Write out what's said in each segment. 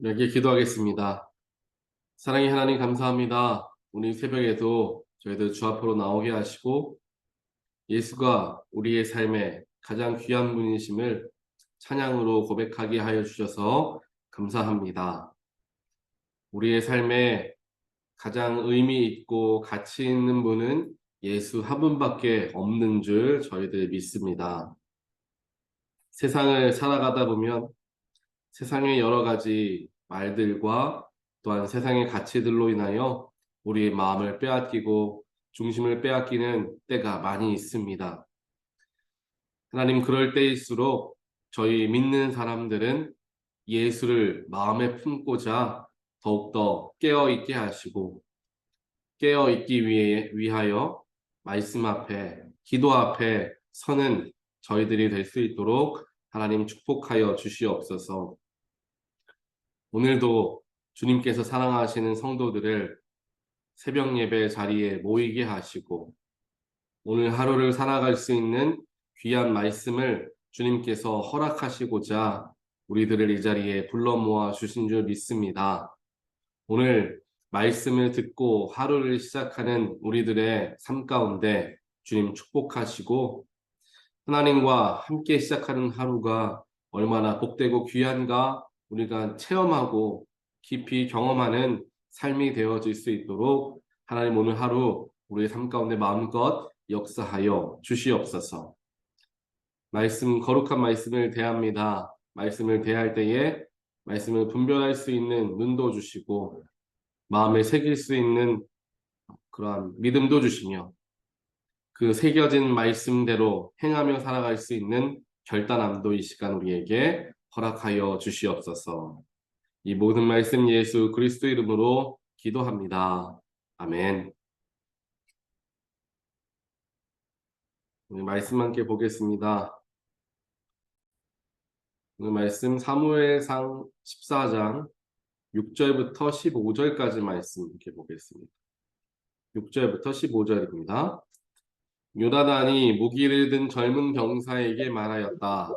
여기에 기도하겠습니다. 사랑의 하나님 감사합니다. 오늘 새벽에도 저희들 주 앞으로 나오게 하시고 예수가 우리의 삶에 가장 귀한 분이심을 찬양으로 고백하게 하여 주셔서 감사합니다. 우리의 삶에 가장 의미 있고 가치 있는 분은 예수 한 분밖에 없는 줄 저희들 믿습니다. 세상을 살아가다 보면 세상의 여러 가지 말들과 또한 세상의 가치들로 인하여 우리의 마음을 빼앗기고 중심을 빼앗기는 때가 많이 있습니다. 하나님, 그럴 때일수록 저희 믿는 사람들은 예수를 마음에 품고자 더욱더 깨어있게 하시고 깨어있기 위하여 말씀 앞에 기도 앞에 서는 저희들이 될 수 있도록 하나님 축복하여 주시옵소서. 오늘도 주님께서 사랑하시는 성도들을 새벽 예배 자리에 모이게 하시고 오늘 하루를 살아갈 수 있는 귀한 말씀을 주님께서 허락하시고자 우리들을 이 자리에 불러 모아 주신 줄 믿습니다. 오늘 말씀을 듣고 하루를 시작하는 우리들의 삶 가운데 주님 축복하시고 하나님과 함께 시작하는 하루가 얼마나 복되고 귀한가 우리가 체험하고 깊이 경험하는 삶이 되어질 수 있도록 하나님 오늘 하루 우리의 삶 가운데 마음껏 역사하여 주시옵소서. 거룩한 말씀을 대합니다. 말씀을 대할 때에 말씀을 분별할 수 있는 눈도 주시고 마음에 새길 수 있는 그러한 믿음도 주시며 그 새겨진 말씀대로 행하며 살아갈 수 있는 결단함도 이 시간 우리에게 허락하여 주시옵소서. 이 모든 말씀 예수 그리스도 이름으로 기도합니다. 아멘. 오늘 말씀 함께 보겠습니다. 오늘 말씀 사무엘상 14장 6절부터 15절까지 말씀 함께 보겠습니다. 6절부터 15절입니다. 요나단이 무기를 든 젊은 병사에게 말하였다.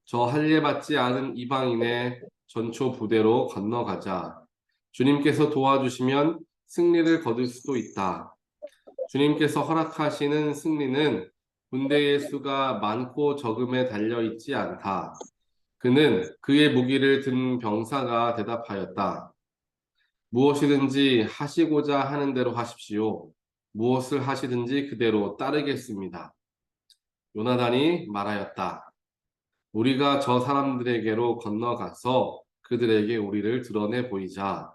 저 할례받지 않은 이방인의 전초 부대로 건너가자. 주님께서 도와주시면 승리를 거둘 수도 있다. 주님께서 허락하시는 승리는 군대의 수가 많고 적음에 달려있지 않다. 그는 그의 무기를 든 병사가 대답하였다. 무엇이든지 하시고자 하는 대로 하십시오. 무엇을 하시든지 그대로 따르겠습니다. 요나단이 말하였다. 우리가 저 사람들에게로 건너가서 그들에게 우리를 드러내 보이자.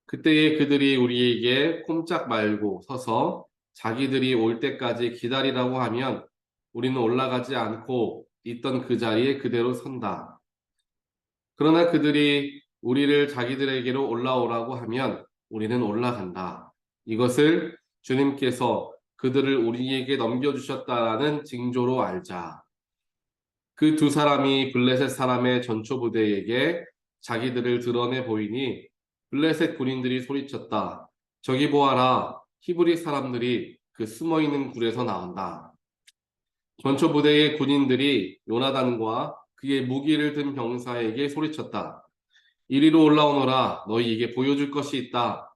그때에 그들이 우리에게 꼼짝 말고 서서 자기들이 올 때까지 기다리라고 하면 우리는 올라가지 않고 있던 그 자리에 그대로 선다. 그러나 그들이 우리를 자기들에게로 올라오라고 하면 우리는 올라간다. 이것을 주님께서 그들을 우리에게 넘겨주셨다라는 징조로 알자. 그 두 사람이 블레셋 사람의 전초 부대에게 자기들을 드러내 보이니 블레셋 군인들이 소리쳤다. 저기 보아라. 히브리 사람들이 그 숨어있는 굴에서 나온다. 전초 부대의 군인들이 요나단과 그의 무기를 든 병사에게 소리쳤다. 이리로 올라오너라. 너희에게 보여줄 것이 있다.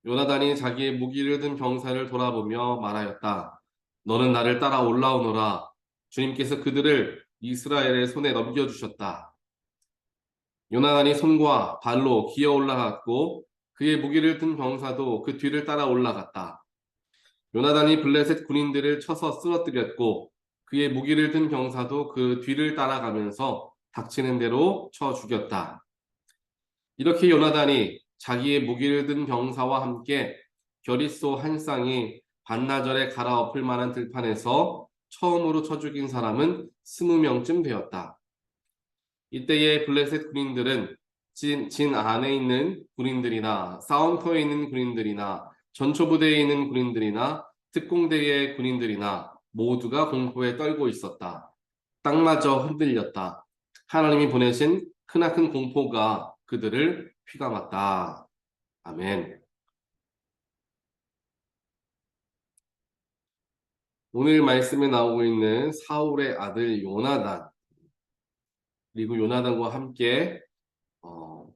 요나단이 자기의 무기를 든 병사를 돌아보며 말하였다. 너는 나를 따라 올라오너라. 주님께서 그들을 이스라엘의 손에 넘겨주셨다. 요나단이 손과 발로 기어 올라갔고 그의 무기를 든 병사도 그 뒤를 따라 올라갔다. 요나단이 블레셋 군인들을 쳐서 쓰러뜨렸고 그의 무기를 든 병사도 그 뒤를 따라가면서 닥치는 대로 쳐 죽였다. 이렇게 요나단이 자기의 무기를 든 병사와 함께 겨릿소 한 쌍이 반나절에 갈아엎을 만한 들판에서 처음으로 쳐 죽인 사람은 20명쯤 되었다. 이때의 블레셋 군인들은 진 안에 있는 군인들이나 싸움터에 있는 군인들이나 전초부대에 있는 군인들이나 특공대의 군인들이나 모두가 공포에 떨고 있었다. 땅마저 흔들렸다. 하나님이 보내신 크나큰 공포가 그들을 휘감았다. 아멘. 오늘 말씀에 나오고 있는 사울의 아들 요나단. 그리고 요나단과 함께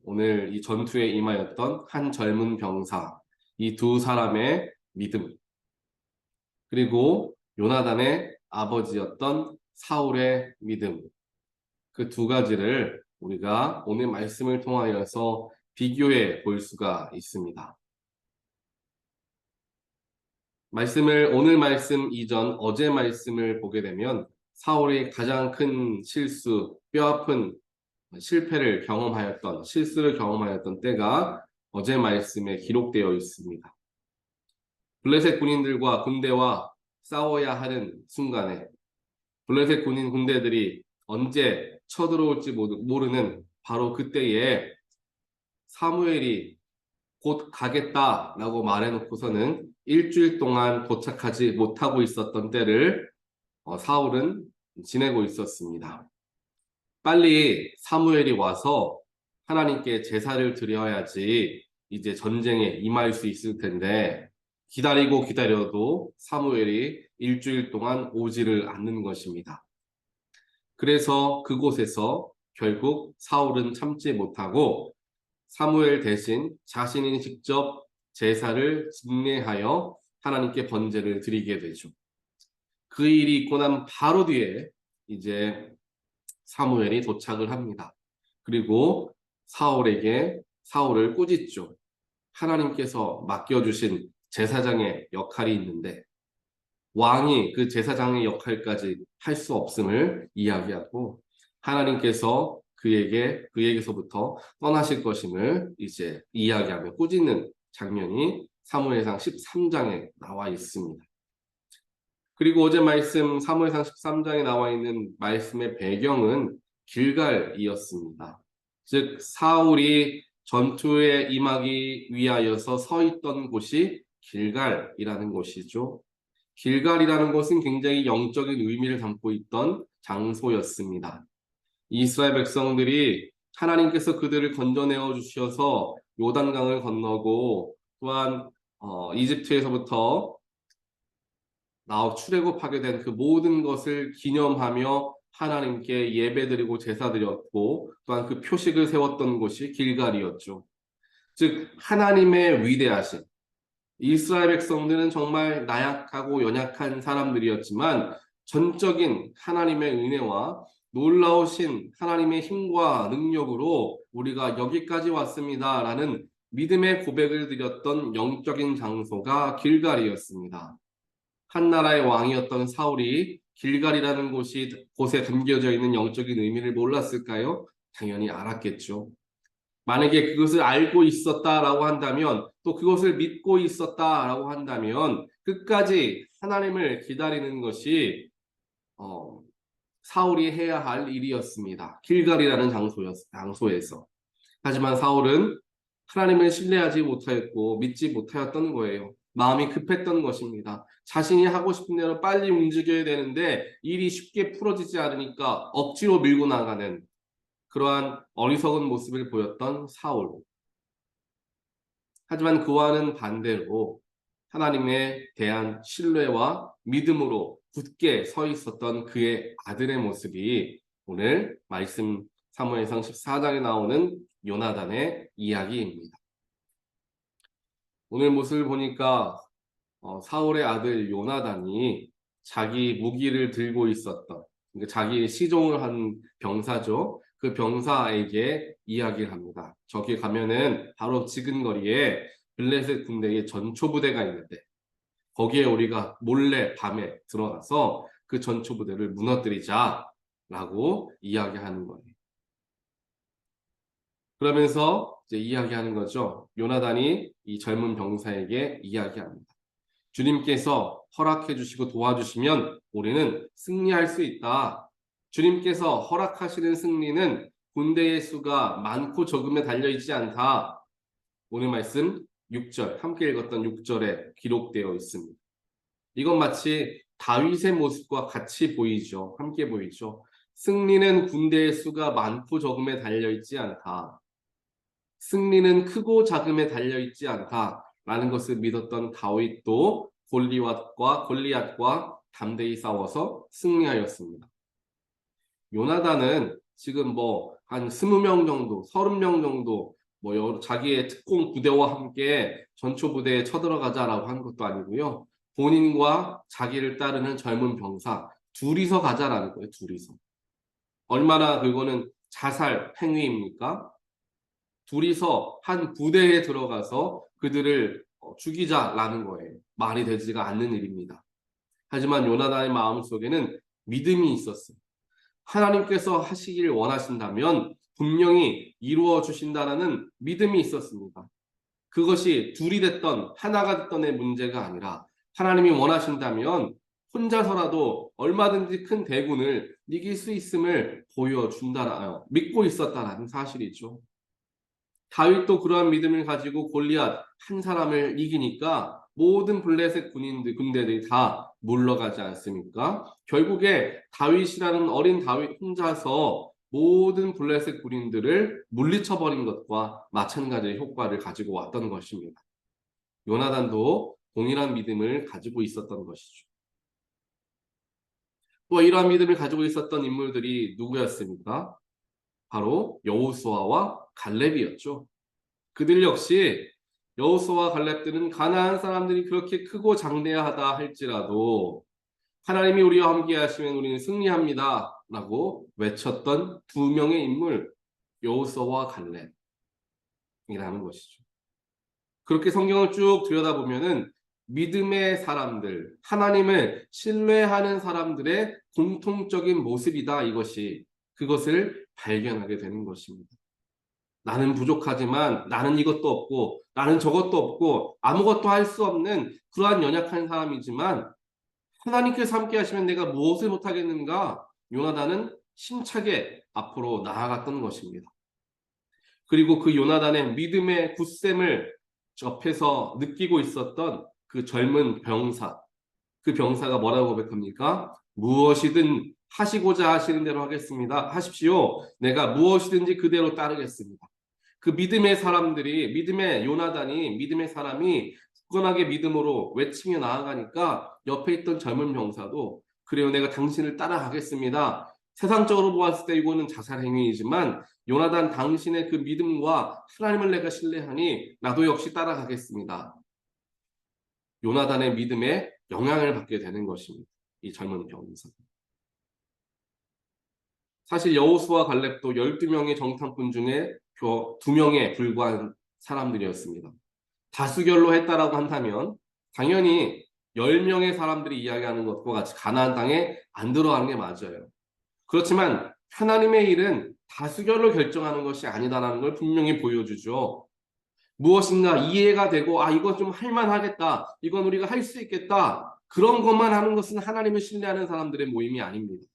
오늘 이 전투에 임하였던 한 젊은 병사, 이 두 사람의 믿음, 그리고 요나단의 아버지였던 사울의 믿음, 그 두 가지를 우리가 오늘 말씀을 통하여서 비교해 볼 수가 있습니다. 오늘 말씀 이전 어제 말씀을 보게 되면 사울이 가장 큰 실수, 뼈아픈 실수를 경험하였던 때가 어제 말씀에 기록되어 있습니다. 블레셋 군인들과 군대와 싸워야 하는 순간에 블레셋 군대들이 언제 쳐들어올지 모르는 바로 그때에 사무엘이 곧 가겠다라고 말해놓고서는 일주일 동안 도착하지 못하고 있었던 때를 사울은 지내고 있었습니다. 빨리 사무엘이 와서 하나님께 제사를 드려야지 이제 전쟁에 임할 수 있을 텐데 기다리고 기다려도 사무엘이 일주일 동안 오지를 않는 것입니다. 그래서 그곳에서 결국 사울은 참지 못하고 사무엘 대신 자신이 직접 제사를 집례하여 하나님께 번제를 드리게 되죠. 그 일이 있고 난 바로 뒤에 이제 사무엘이 도착을 합니다. 그리고 사울을 꾸짖죠. 하나님께서 맡겨주신 제사장의 역할이 있는데 왕이 그 제사장의 역할까지 할 수 없음을 이야기하고 하나님께서 그에게서부터 떠나실 것임을 이제 이야기하며 꾸짖는 장면이 사무엘상 13장에 나와 있습니다. 그리고 어제 말씀 사무엘상 13장에 나와 있는 말씀의 배경은 길갈이었습니다. 즉 사울이 전투에 임하기 위하여서 서 있던 곳이 길갈이라는 곳이죠. 길갈이라는 곳은 굉장히 영적인 의미를 담고 있던 장소였습니다. 이스라엘 백성들이 하나님께서 그들을 건져내어 주셔서 요단강을 건너고 또한 이집트에서부터 출애굽하게 된 그 모든 것을 기념하며 하나님께 예배드리고 제사드렸고 또한 그 표식을 세웠던 곳이 길갈이었죠. 즉 하나님의 위대하신 이스라엘 백성들은 정말 나약하고 연약한 사람들이었지만 전적인 하나님의 은혜와 놀라우신 하나님의 힘과 능력으로 우리가 여기까지 왔습니다라는 믿음의 고백을 드렸던 영적인 장소가 길갈이었습니다. 한 나라의 왕이었던 사울이 길갈이라는 곳에 담겨져 있는 영적인 의미를 몰랐을까요? 당연히 알았겠죠. 만약에 그것을 알고 있었다라고 한다면 또 그것을 믿고 있었다라고 한다면 끝까지 하나님을 기다리는 것이 사울이 해야 할 일이었습니다. 길갈이라는 장소에서. 하지만 사울은 하나님을 신뢰하지 못하였고 믿지 못하였던 거예요. 마음이 급했던 것입니다. 자신이 하고 싶은 대로 빨리 움직여야 되는데 일이 쉽게 풀어지지 않으니까 억지로 밀고 나가는 그러한 어리석은 모습을 보였던 사울. 하지만 그와는 반대로 하나님에 대한 신뢰와 믿음으로 굳게 서 있었던 그의 아들의 모습이 오늘 말씀 사무엘상 14장에 나오는 요나단의 이야기입니다. 오늘 모습을 보니까 사울의 아들 요나단이 자기 무기를 들고 있었던 그러니까 자기 시종을 한 병사죠. 그 병사에게 이야기를 합니다. 저기 가면은 바로 지근거리에 블레셋 군대의 전초부대가 있는데 거기에 우리가 몰래 밤에 들어가서 그 전초부대를 무너뜨리자라고 이야기하는 거예요. 그러면서 이제 이야기하는 거죠. 요나단이 이 젊은 병사에게 이야기합니다. 주님께서 허락해 주시고 도와주시면 우리는 승리할 수 있다. 주님께서 허락하시는 승리는 군대의 수가 많고 적음에 달려있지 않다. 오늘 말씀 6절, 함께 읽었던 6절에 기록되어 있습니다. 이건 마치 다윗의 모습과 같이 보이죠. 함께 보이죠. 승리는 군대의 수가 많고 적음에 달려있지 않다. 승리는 크고 작음에 달려있지 않다라는 것을 믿었던 다윗도 골리앗과 담대히 싸워서 승리하였습니다. 요나단은 지금 뭐 한 20명 정도, 30명 정도 자기의 특공 부대와 함께 전초 부대에 쳐들어가자라고 하는 것도 아니고요. 본인과 자기를 따르는 젊은 병사 둘이서 가자라는 거예요. 둘이서. 얼마나 그거는 자살 행위입니까? 둘이서 한 부대에 들어가서 그들을 죽이자라는 거예요. 말이 되지가 않는 일입니다. 하지만 요나단의 마음속에는 믿음이 있었어요. 하나님께서 하시길 원하신다면 분명히 이루어 주신다라는 믿음이 있었습니다. 그것이 둘이 됐던 하나가 됐던의 문제가 아니라 하나님이 원하신다면 혼자서라도 얼마든지 큰 대군을 이길 수 있음을 보여준다라 믿고 있었다라는 사실이죠. 다윗도 그러한 믿음을 가지고 골리앗 한 사람을 이기니까 모든 블레셋 군대들이 다 물러가지 않습니까? 결국에 다윗이라는 어린 다윗 혼자서 모든 블레셋 군인들을 물리쳐버린 것과 마찬가지의 효과를 가지고 왔던 것입니다. 요나단도 동일한 믿음을 가지고 있었던 것이죠. 또 이러한 믿음을 가지고 있었던 인물들이 누구였습니까? 바로 여호수아와 갈렙이었죠. 그들 역시 여호수아와 갈렙들은 가나안 사람들이 그렇게 크고 장대하다 할지라도 하나님이 우리와 함께 하시면 우리는 승리합니다 라고 외쳤던 두 명의 인물 여호수아와 갈렙이라는 것이죠. 그렇게 성경을 쭉 들여다보면은 믿음의 사람들, 하나님을 신뢰하는 사람들의 공통적인 모습이다 이것이 그것을 발견하게 되는 것입니다. 나는 부족하지만 나는 이것도 없고 나는 저것도 없고 아무것도 할 수 없는 그러한 연약한 사람이지만 하나님께서 함께 하시면 내가 무엇을 못하겠는가? 요나단은 힘차게 앞으로 나아갔던 것입니다. 그리고 그 요나단의 믿음의 굳셈을 옆에서 느끼고 있었던 그 젊은 병사, 그 병사가 뭐라고 고백합니까? 무엇이든 하시고자 하시는 대로 하겠습니다. 하십시오. 내가 무엇이든지 그대로 따르겠습니다. 그 믿음의 사람들이, 믿음의 요나단이, 믿음의 사람이 굳건하게 믿음으로 외치며 나아가니까 옆에 있던 젊은 병사도 그래요, 내가 당신을 따라가겠습니다. 세상적으로 보았을 때 이거는 자살 행위이지만 요나단 당신의 그 믿음과 하나님을 내가 신뢰하니 나도 역시 따라가겠습니다. 요나단의 믿음에 영향을 받게 되는 것입니다. 이 젊은 병사. 사실 여호수아 갈렙도 12명의 정탐꾼 중에 2명에 불과한 사람들이었습니다. 다수결로 했다라고 한다면 당연히 10명의 사람들이 이야기하는 것과 같이 가나안 땅에 안 들어가는 게 맞아요. 그렇지만 하나님의 일은 다수결로 결정하는 것이 아니다라는 걸 분명히 보여주죠. 무엇인가 이해가 되고 이거 좀 할만하겠다. 이건 우리가 할 수 있겠다. 그런 것만 하는 것은 하나님을 신뢰하는 사람들의 모임이 아닙니다.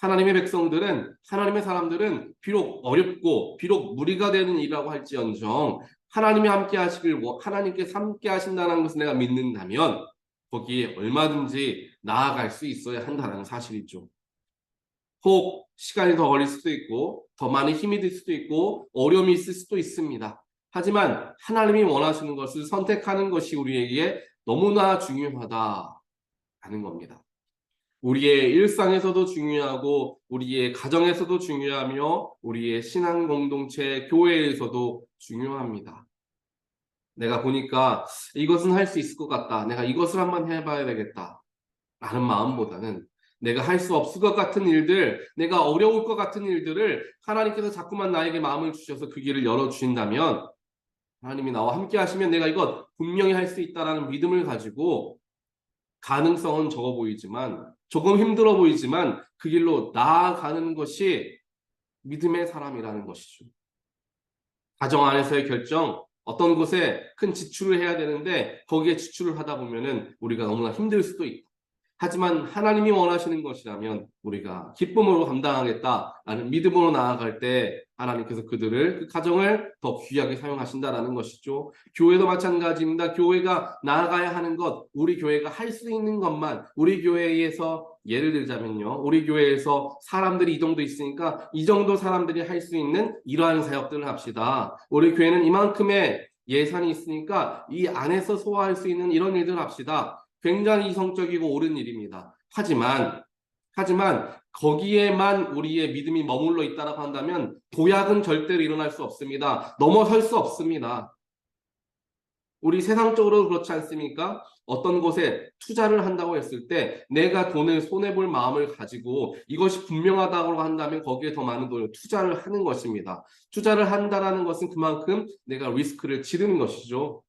하나님의 백성들은 하나님의 사람들은 비록 어렵고 비록 무리가 되는 일이라고 할지언정 하나님이 함께 하시길 하나님께서 함께 하신다는 것을 내가 믿는다면 거기에 얼마든지 나아갈 수 있어야 한다는 사실이죠. 혹 시간이 더 걸릴 수도 있고 더 많은 힘이 들 수도 있고 어려움이 있을 수도 있습니다. 하지만 하나님이 원하시는 것을 선택하는 것이 우리에게 너무나 중요하다는 겁니다. 우리의 일상에서도 중요하고 우리의 가정에서도 중요하며 우리의 신앙 공동체 교회에서도 중요합니다. 내가 보니까 이것은 할 수 있을 것 같다. 내가 이것을 한번 해봐야 되겠다. 라는 마음보다는 내가 할 수 없을 것 같은 일들, 내가 어려울 것 같은 일들을 하나님께서 자꾸만 나에게 마음을 주셔서 그 길을 열어주신다면 하나님이 나와 함께 하시면 내가 이것 분명히 할 수 있다라는 믿음을 가지고 가능성은 적어 보이지만 조금 힘들어 보이지만 그 길로 나아가는 것이 믿음의 사람이라는 것이죠. 가정 안에서의 결정, 어떤 곳에 큰 지출을 해야 되는데 거기에 지출을 하다 보면은 우리가 너무나 힘들 수도 있고 하지만 하나님이 원하시는 것이라면 우리가 기쁨으로 감당하겠다라는 믿음으로 나아갈 때 하나님께서 그 가정을 더 귀하게 사용하신다라는 것이죠. 교회도 마찬가지입니다. 교회가 나아가야 하는 것, 우리 교회가 할 수 있는 것만 우리 교회에서 예를 들자면요. 우리 교회에서 사람들이 이 정도 있으니까 이 정도 사람들이 할 수 있는 이러한 사역들을 합시다. 우리 교회는 이만큼의 예산이 있으니까 이 안에서 소화할 수 있는 이런 일들을 합시다. 굉장히 이성적이고 옳은 일입니다. 하지만 거기에만 우리의 믿음이 머물러 있다라고 한다면 도약은 절대로 일어날 수 없습니다. 넘어설 수 없습니다. 우리 세상적으로 그렇지 않습니까? 어떤 곳에 투자를 한다고 했을 때 내가 돈을 손해볼 마음을 가지고 이것이 분명하다고 한다면 거기에 더 많은 돈을 투자를 하는 것입니다. 투자를 한다라는 것은 그만큼 내가 리스크를 지르는 것이죠.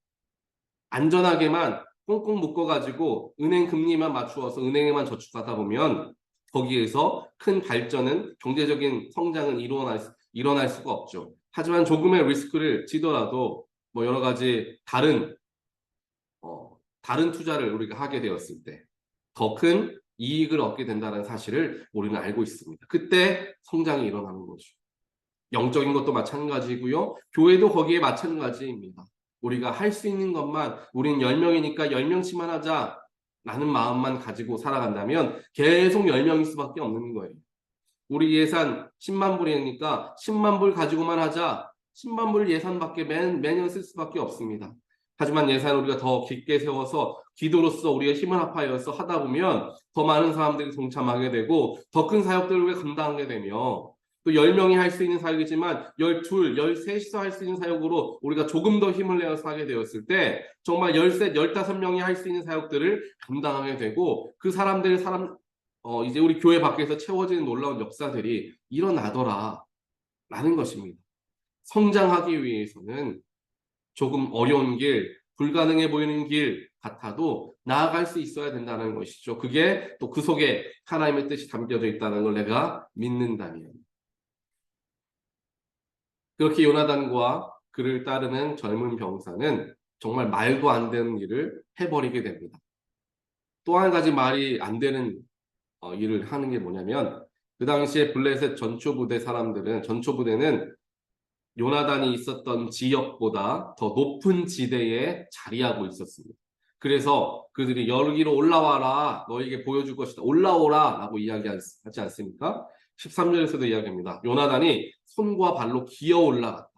안전하게만 꽁꽁 묶어가지고 은행 금리만 맞추어서 은행에만 저축하다 보면 거기에서 큰 발전은 경제적인 성장은 일어날 수가 없죠. 하지만 조금의 리스크를 지더라도 뭐 여러 가지 다른 투자를 우리가 하게 되었을 때 더 큰 이익을 얻게 된다는 사실을 우리는 알고 있습니다. 그때 성장이 일어나는 거죠. 영적인 것도 마찬가지고요. 교회도 거기에 마찬가지입니다. 우리가 할 수 있는 것만 우린 10명이니까 10명씩만 하자 라는 마음만 가지고 살아간다면 계속 10명일 수밖에 없는 거예요. 우리 예산 10만 불이니까 10만 불 가지고만 하자. 10만 불 예산밖에 매년 쓸 수밖에 없습니다. 하지만 예산을 우리가 더 깊게 세워서 기도로서 우리가 힘을 합하여서 하다 보면 더 많은 사람들이 동참하게 되고 더 큰 사역들을 우리가 감당하게 되며 또 10명이 할 수 있는 사역이지만 12, 13이서 할 수 있는 사역으로 우리가 조금 더 힘을 내어서 하게 되었을 때 정말 13, 15명이 할 수 있는 사역들을 감당하게 되고 그 이제 우리 교회 밖에서 채워지는 놀라운 역사들이 일어나더라 라는 것입니다. 성장하기 위해서는 조금 어려운 길, 불가능해 보이는 길 같아도 나아갈 수 있어야 된다는 것이죠. 그게 또 그 속에 하나님의 뜻이 담겨져 있다는 걸 내가 믿는다면. 그렇게 요나단과 그를 따르는 젊은 병사는 정말 말도 안 되는 일을 해버리게 됩니다. 또 한 가지 말이 안 되는 일을 하는 게 뭐냐면 그 당시에 블레셋 전초부대는 요나단이 있었던 지역보다 더 높은 지대에 자리하고 있었습니다. 그래서 그들이 여기로 올라와라 너에게 보여줄 것이다 올라오라 라고 이야기하지 않습니까? 13절에서도 이야기합니다. 요나단이 손과 발로 기어 올라갔다.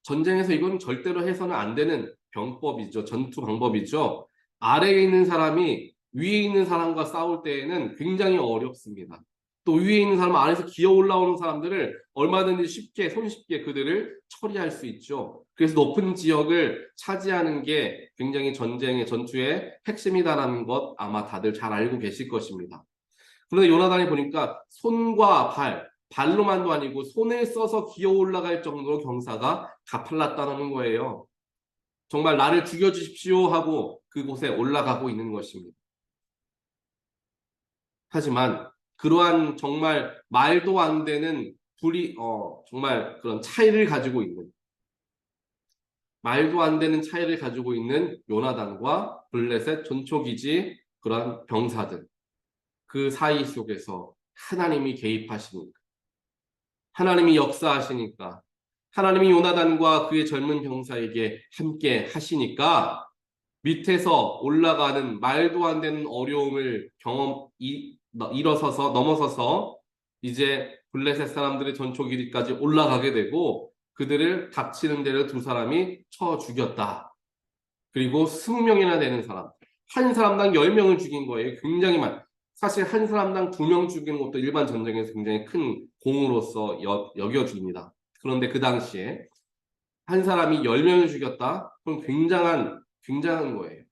전쟁에서 이건 절대로 해서는 안 되는 병법이죠. 전투 방법이죠. 아래에 있는 사람이 위에 있는 사람과 싸울 때에는 굉장히 어렵습니다. 또 위에 있는 사람 아래에서 기어 올라오는 사람들을 얼마든지 손쉽게 그들을 처리할 수 있죠. 그래서 높은 지역을 차지하는 게 굉장히 전투의 핵심이다라는 것 아마 다들 잘 알고 계실 것입니다. 그런데 요나단이 보니까 손과 발로만도 아니고 손을 써서 기어 올라갈 정도로 경사가 가팔랐다는 거예요. 정말 나를 죽여주십시오 하고 그곳에 올라가고 있는 것입니다. 하지만 그러한 정말 말도 안 되는 정말 그런 말도 안 되는 차이를 가지고 있는 요나단과 블레셋 전초기지 그러한 병사들 그 사이 속에서 하나님이 개입하시니까 하나님이 역사하시니까 하나님이 요나단과 그의 젊은 병사에게 함께 하시니까 밑에서 올라가는 말도 안 되는 어려움을 넘어서서 이제 블레셋 사람들의 전초 길이까지 올라가게 되고 그들을 닥치는 대로 두 사람이 쳐 죽였다. 그리고 20명이나 되는 사람, 한 사람당 10명을 죽인 거예요. 굉장히 사실 한 사람당 2명 죽이는 것도 일반 전쟁에서 굉장히 큰 공으로서 여겨집니다. 그런데 그 당시에 한 사람이 10명을 죽였다? 그럼 굉장한 거예요.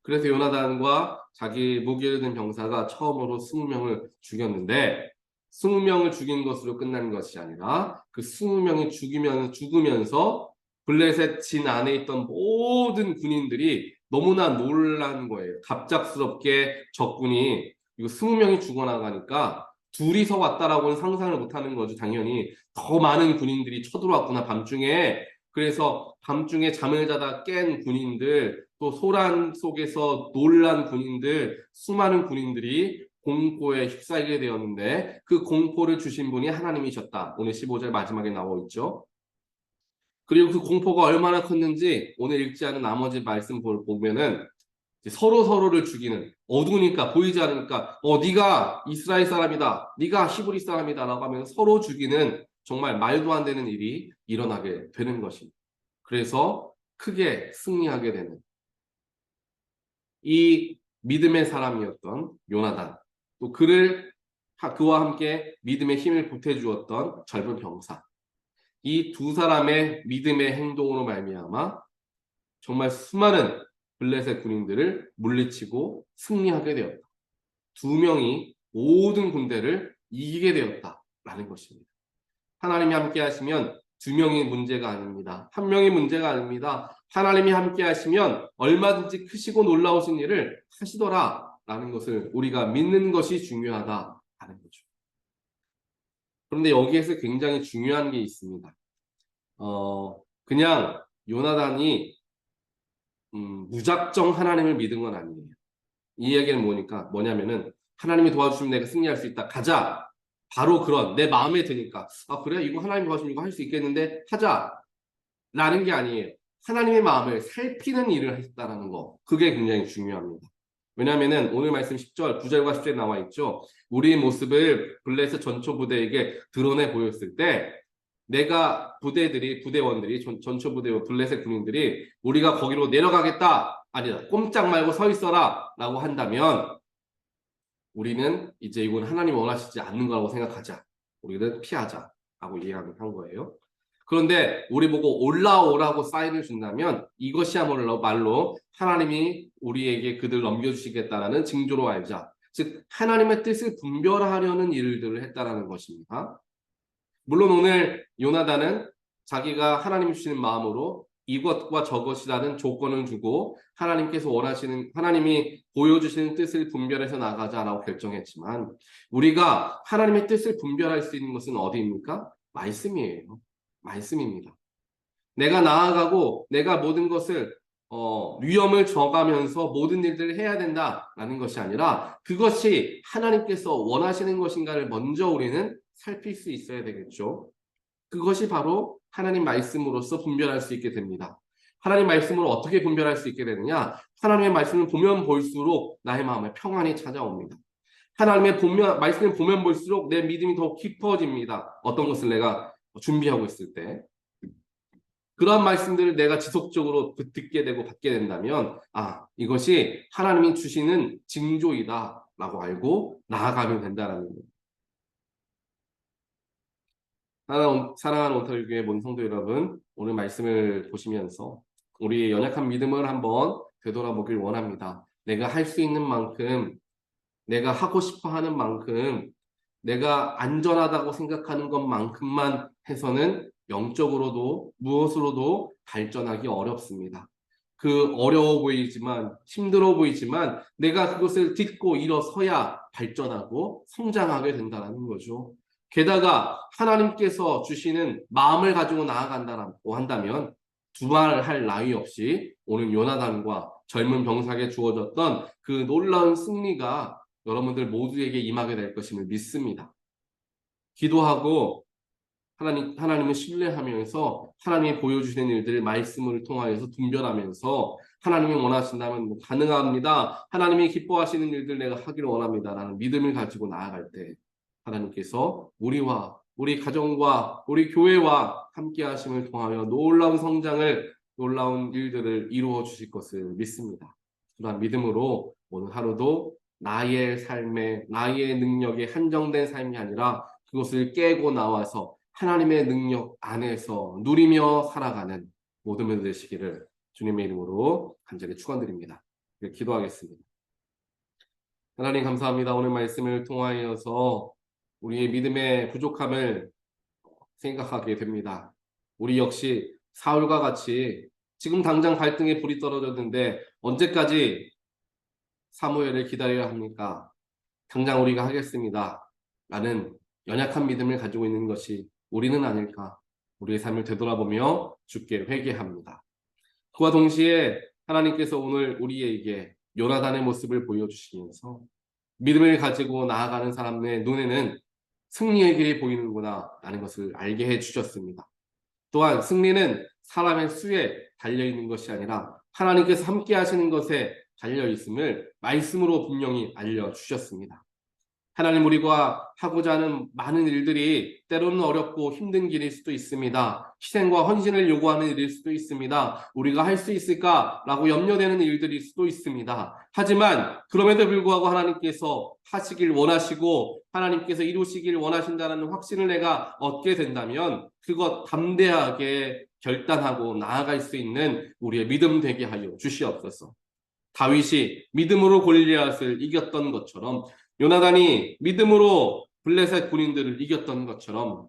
그래서 요나단과 자기 무기를 든 병사가 처음으로 20명을 죽였는데 20명을 죽인 것으로 끝난 것이 아니라 그 20명이 죽으면서 블레셋 진 안에 있던 모든 군인들이 너무나 놀란 거예요. 갑작스럽게 적군이 이거 20명이 죽어나가니까 둘이서 왔다라고는 상상을 못하는 거죠. 당연히 더 많은 군인들이 쳐들어왔구나 밤중에. 그래서 밤중에 잠을 자다 깬 군인들 또 소란 속에서 놀란 군인들 수많은 군인들이 공포에 휩싸이게 되었는데 그 공포를 주신 분이 하나님이셨다. 오늘 15절 마지막에 나와 있죠. 그리고 그 공포가 얼마나 컸는지 오늘 읽지 않은 나머지 말씀 보면은 서로를 죽이는 어두우니까 보이지 않으니까 네가 이스라엘 사람이다. 네가 히브리 사람이다 라고 하면서 서로 죽이는 정말 말도 안 되는 일이 일어나게 되는 것입니다. 그래서 크게 승리하게 되는 이 믿음의 사람이었던 요나단 또 그와 함께 믿음의 힘을 보태주었던 젊은 병사. 이 두 사람의 믿음의 행동으로 말미암아 정말 수많은 블레셋 군인들을 물리치고 승리하게 되었다. 두 명이 모든 군대를 이기게 되었다라는 것입니다. 하나님이 함께 하시면 두 명이 문제가 아닙니다. 한 명이 문제가 아닙니다. 하나님이 함께 하시면 얼마든지 크시고 놀라우신 일을 하시더라라는 것을 우리가 믿는 것이 중요하다라는 거죠. 그런데 여기에서 굉장히 중요한 게 있습니다. 그냥 요나단이 무작정 하나님을 믿은 건 아니에요. 이 얘기는 뭐냐면은 하나님이 도와주시면 내가 승리할 수 있다. 가자. 바로 그런 내 마음에 드니까 그래 이거 하나님 도와주면 이거 할 수 있겠는데 하자. 라는 게 아니에요. 하나님의 마음을 살피는 일을 했다라는 거. 그게 굉장히 중요합니다. 왜냐하면은 오늘 말씀 10절, 9절과 10절에 나와 있죠. 우리의 모습을 블레셋 전초 부대에게 드러내 보였을 때 내가 부대원들이 전초 부대원 블레셋 군인들이 우리가 거기로 내려가겠다. 아니다. 꼼짝 말고 서 있어라. 라고 한다면 우리는 이제 이건 하나님 원하시지 않는 거라고 생각하자. 우리는 피하자. 라고 이해한 거예요. 그런데 우리 보고 올라오라고 사인을 준다면 이것이야말로 말로 하나님이 우리에게 그들 넘겨주시겠다라는 징조로 알자. 즉 하나님의 뜻을 분별하려는 일들을 했다라는 것입니다. 물론 오늘 요나단은 자기가 하나님 주시는 마음으로 이것과 저것이라는 조건을 두고 하나님이 보여주시는 뜻을 분별해서 나가자라고 결정했지만 우리가 하나님의 뜻을 분별할 수 있는 것은 어디입니까? 말씀이에요. 말씀입니다. 내가 나아가고 내가 모든 것을 위험을 져가면서 모든 일들을 해야 된다라는 것이 아니라 그것이 하나님께서 원하시는 것인가를 먼저 우리는 살필 수 있어야 되겠죠. 그것이 바로 하나님 말씀으로서 분별할 수 있게 됩니다. 하나님 말씀으로 어떻게 분별할 수 있게 되느냐? 하나님의 말씀을 보면 볼수록 나의 마음에 평안이 찾아옵니다. 하나님의 말씀을 보면 볼수록 내 믿음이 더 깊어집니다. 어떤 것을 내가 준비하고 있을 때. 그러한 말씀들을 내가 지속적으로 듣게 되고 받게 된다면 이것이 하나님이 주시는 징조이다 라고 알고 나아가면 된다는 거예요. 사랑하는 온타리오교회 모든 성도 여러분, 오늘 말씀을 보시면서 우리의 연약한 믿음을 한번 되돌아보길 원합니다. 내가 할 수 있는 만큼, 내가 하고 싶어 하는 만큼, 내가 안전하다고 생각하는 것만큼만 해서는 영적으로도 무엇으로도 발전하기 어렵습니다. 그 어려워 보이지만 힘들어 보이지만 내가 그것을 딛고 일어서야 발전하고 성장하게 된다는 거죠. 게다가 하나님께서 주시는 마음을 가지고 나아간다고 한다면 두말할 나위 없이 오늘 요나단과 젊은 병사에게 주어졌던 그 놀라운 승리가 여러분들 모두에게 임하게 될 것임을 믿습니다. 기도하고 하나님을 신뢰하면서 하나님이 보여주시는 일들을 말씀을 통하여서 분별하면서 하나님이 원하신다면 가능합니다. 하나님이 기뻐하시는 일들 내가 하기를 원합니다. 라는 믿음을 가지고 나아갈 때 하나님께서 우리와 우리 가정과 우리 교회와 함께 하심을 통하여 놀라운 일들을 이루어 주실 것을 믿습니다. 그러한 믿음으로 오늘 하루도 나의 능력에 한정된 삶이 아니라 그것을 깨고 나와서 하나님의 능력 안에서 누리며 살아가는 모든 분들 되시기를 주님의 이름으로 간절히 축원드립니다. 기도하겠습니다. 하나님 감사합니다. 오늘 말씀을 통하여서 우리의 믿음의 부족함을 생각하게 됩니다. 우리 역시 사울과 같이 지금 당장 발등에 불이 떨어졌는데 언제까지 사무엘을 기다려야 합니까? 당장 우리가 하겠습니다. 라는 연약한 믿음을 가지고 있는 것이 우리는 아닐까? 우리의 삶을 되돌아보며 주께 회개합니다. 그와 동시에 하나님께서 오늘 우리에게 요나단의 모습을 보여주시면서 믿음을 가지고 나아가는 사람의 눈에는 승리의 길이 보이는구나 라는 것을 알게 해주셨습니다. 또한 승리는 사람의 수에 달려있는 것이 아니라 하나님께서 함께 하시는 것에 달려있음을 말씀으로 분명히 알려주셨습니다. 하나님 우리가 하고자 하는 많은 일들이 때로는 어렵고 힘든 길일 수도 있습니다. 희생과 헌신을 요구하는 일일 수도 있습니다. 우리가 할 수 있을까라고 염려되는 일들일 수도 있습니다. 하지만 그럼에도 불구하고 하나님께서 하시길 원하시고 하나님께서 이루시길 원하신다는 확신을 내가 얻게 된다면 그것 담대하게 결단하고 나아갈 수 있는 우리의 믿음 되게 하여 주시옵소서. 다윗이 믿음으로 골리앗을 이겼던 것처럼 요나단이 믿음으로 블레셋 군인들을 이겼던 것처럼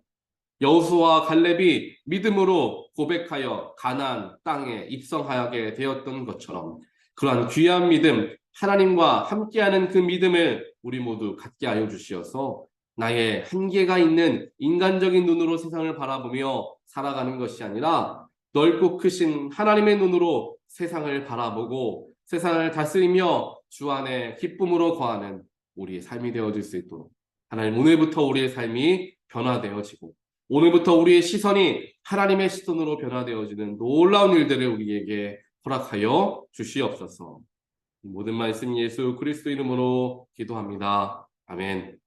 여호수아와 갈렙이 믿음으로 고백하여 가나안 땅에 입성하게 되었던 것처럼 그러한 귀한 믿음, 하나님과 함께하는 그 믿음을 우리 모두 갖게 하여 주시어서 나의 한계가 있는 인간적인 눈으로 세상을 바라보며 살아가는 것이 아니라 넓고 크신 하나님의 눈으로 세상을 바라보고 세상을 다스리며 주 안에 기쁨으로 거하는 우리의 삶이 되어질 수 있도록 하나님 오늘부터 우리의 삶이 변화되어지고 오늘부터 우리의 시선이 하나님의 시선으로 변화되어지는 놀라운 일들을 우리에게 허락하여 주시옵소서. 모든 말씀 예수 그리스도 이름으로 기도합니다. 아멘.